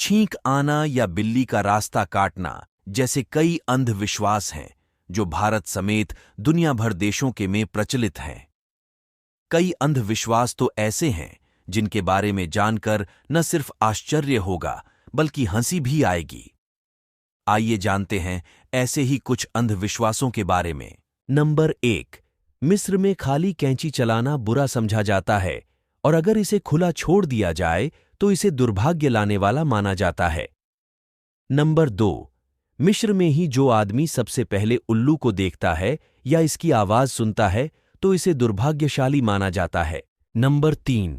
छींक आना या बिल्ली का रास्ता काटना जैसे कई अंधविश्वास हैं जो भारत समेत दुनिया भर देशों के में प्रचलित हैं। कई अंधविश्वास तो ऐसे हैं जिनके बारे में जानकर न सिर्फ आश्चर्य होगा बल्कि हंसी भी आएगी। आइए जानते हैं ऐसे ही कुछ अंधविश्वासों के बारे में। नंबर 1, मिस्र में खाली कैंची चलाना बुरा समझा जाता है और अगर इसे खुला छोड़ दिया जाए तो इसे दुर्भाग्य लाने वाला माना जाता है। नंबर 2, मिस्र में ही जो आदमी सबसे पहले उल्लू को देखता है या इसकी आवाज सुनता है तो इसे दुर्भाग्यशाली माना जाता है। नंबर 3,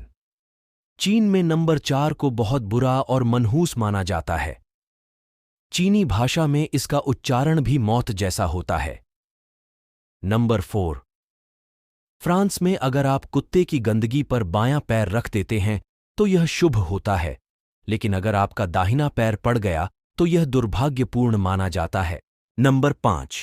चीन में नंबर 4 को बहुत बुरा और मनहूस माना जाता है। चीनी भाषा में इसका उच्चारण भी मौत जैसा होता है। नंबर 4, फ्रांस में अगर आप कुत्ते की गंदगी पर बायां पैर रख देते हैं तो यह शुभ होता है, लेकिन अगर आपका दाहिना पैर पड़ गया तो यह दुर्भाग्यपूर्ण माना जाता है। नंबर 5,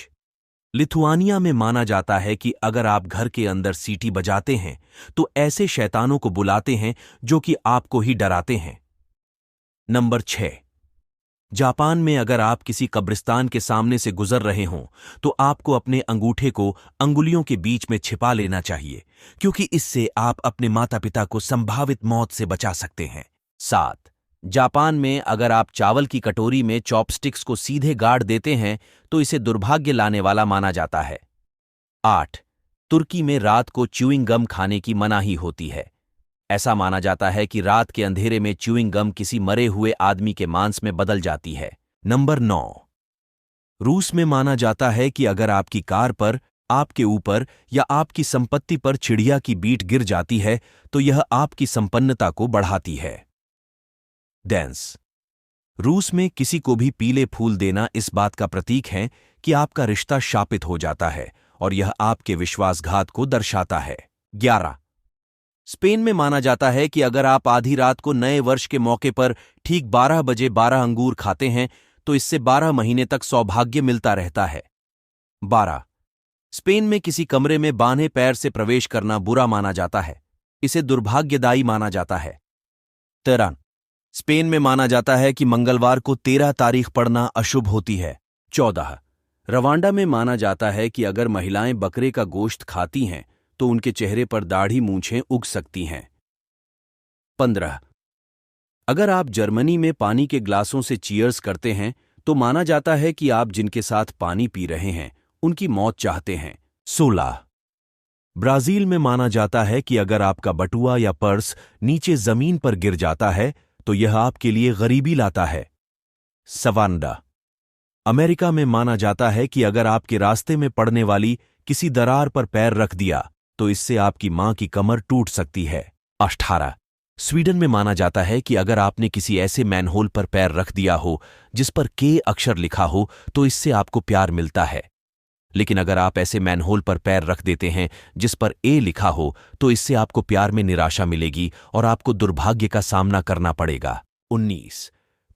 लिथुआनिया में माना जाता है कि अगर आप घर के अंदर सीटी बजाते हैं तो ऐसे शैतानों को बुलाते हैं जो कि आपको ही डराते हैं। नंबर 6, जापान में अगर आप किसी कब्रिस्तान के सामने से गुजर रहे हों तो आपको अपने अंगूठे को अंगुलियों के बीच में छिपा लेना चाहिए, क्योंकि इससे आप अपने माता पिता को संभावित मौत से बचा सकते हैं। 7, जापान में अगर आप चावल की कटोरी में चॉपस्टिक्स को सीधे गाड़ देते हैं तो इसे दुर्भाग्य लाने वाला माना जाता है। 8, तुर्की में रात को च्यूइंग गम खाने की मनाही होती है। ऐसा माना जाता है कि रात के अंधेरे में च्यूइंग गम किसी मरे हुए आदमी के मांस में बदल जाती है। नंबर 9, रूस में माना जाता है कि अगर आपकी कार पर, आपके ऊपर या आपकी संपत्ति पर चिड़िया की बीट गिर जाती है तो यह आपकी संपन्नता को बढ़ाती है। डांस, रूस में किसी को भी पीले फूल देना इस बात का प्रतीक है कि आपका रिश्ता शापित हो जाता है और यह आपके विश्वासघात को दर्शाता है। 11, स्पेन में माना जाता है कि अगर आप आधी रात को नए वर्ष के मौके पर ठीक 12 बजे 12 अंगूर खाते हैं तो इससे 12 महीने तक सौभाग्य मिलता रहता है। 12, स्पेन में किसी कमरे में बांधे पैर से प्रवेश करना बुरा माना जाता है, इसे दुर्भाग्यदायी माना जाता है। 13, स्पेन में माना जाता है कि मंगलवार को 13 तारीख पड़ना अशुभ होती है। 14, रवांडा में माना जाता है कि अगर महिलाएं बकरे का गोश्त खाती हैं तो उनके चेहरे पर दाढ़ी मूंछें उग सकती हैं। 15, अगर आप जर्मनी में पानी के ग्लासों से चीयर्स करते हैं तो माना जाता है कि आप जिनके साथ पानी पी रहे हैं उनकी मौत चाहते हैं। 16, ब्राजील में माना जाता है कि अगर आपका बटुआ या पर्स नीचे जमीन पर गिर जाता है तो यह आपके लिए गरीबी लाता है। 17, अमेरिका में माना जाता है कि अगर आपके रास्ते में पड़ने वाली किसी दरार पर पैर रख दिया तो इससे आपकी मां की कमर टूट सकती है। 18, स्वीडन में माना जाता है कि अगर आपने किसी ऐसे मैनहोल पर पैर रख दिया हो जिस पर के अक्षर लिखा हो तो इससे आपको प्यार मिलता है, लेकिन अगर आप ऐसे मैनहोल पर पैर रख देते हैं जिस पर ए लिखा हो तो इससे आपको प्यार में निराशा मिलेगी और आपको दुर्भाग्य का सामना करना पड़ेगा। 19,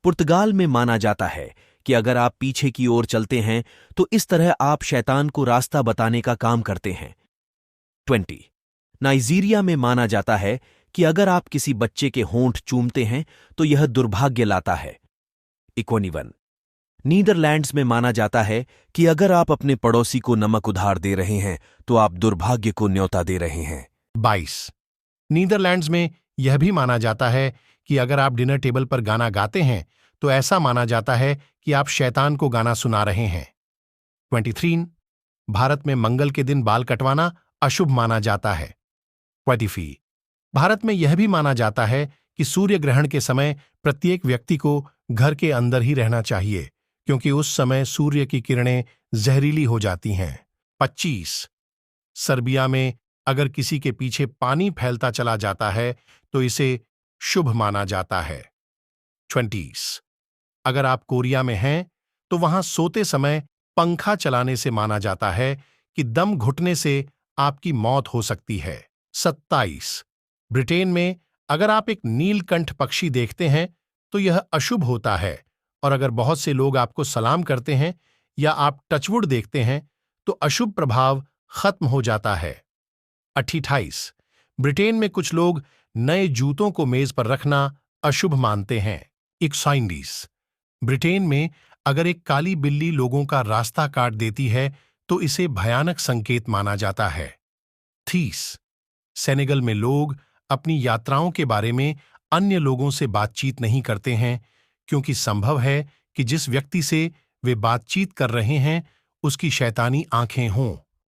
पुर्तगाल में माना जाता है कि अगर आप पीछे की ओर चलते हैं तो इस तरह आप शैतान को रास्ता बताने का काम करते हैं। 20, नाइजीरिया में माना जाता है कि अगर आप किसी बच्चे के होंठ चूमते हैं तो यह दुर्भाग्य लाता है। 21, नीदरलैंड्स में माना जाता है कि अगर आप अपने पड़ोसी को नमक उधार दे रहे हैं तो आप दुर्भाग्य को न्योता दे रहे हैं। 22, नीदरलैंड्स में यह भी माना जाता है कि अगर आप डिनर टेबल पर गाना गाते हैं तो ऐसा माना जाता है कि आप शैतान को गाना सुना रहे हैं। 23, भारत में मंगल के दिन बाल कटवाना अशुभ माना जाता है। 24, भारत में यह भी माना जाता है कि सूर्य ग्रहण के समय प्रत्येक व्यक्ति को घर के अंदर ही रहना चाहिए, क्योंकि उस समय सूर्य की किरणें जहरीली हो जाती हैं। 25, सर्बिया में अगर किसी के पीछे पानी फैलता चला जाता है तो इसे शुभ माना जाता है। 20, अगर आप कोरिया में हैं तो वहां सोते समय पंखा चलाने से माना जाता है कि दम घुटने से आपकी मौत हो सकती है। 27, ब्रिटेन में अगर आप एक नीलकंठ पक्षी देखते हैं तो यह अशुभ होता है, और अगर बहुत से लोग आपको सलाम करते हैं या आप टचवुड देखते हैं तो अशुभ प्रभाव खत्म हो जाता है। 28, ब्रिटेन में कुछ लोग नए जूतों को मेज पर रखना अशुभ मानते हैं। इक्साइंडीज। ब्रिटेन में अगर एक काली बिल्ली लोगों का रास्ता काट देती है तो इसे भयानक संकेत माना जाता है। थीस। सेनेगल में लोग अपनी यात्राओं के बारे में अन्य लोगों से बातचीत नहीं करते हैं क्योंकि संभव है कि जिस व्यक्ति से वे बातचीत कर रहे हैं उसकी शैतानी आंखें हों।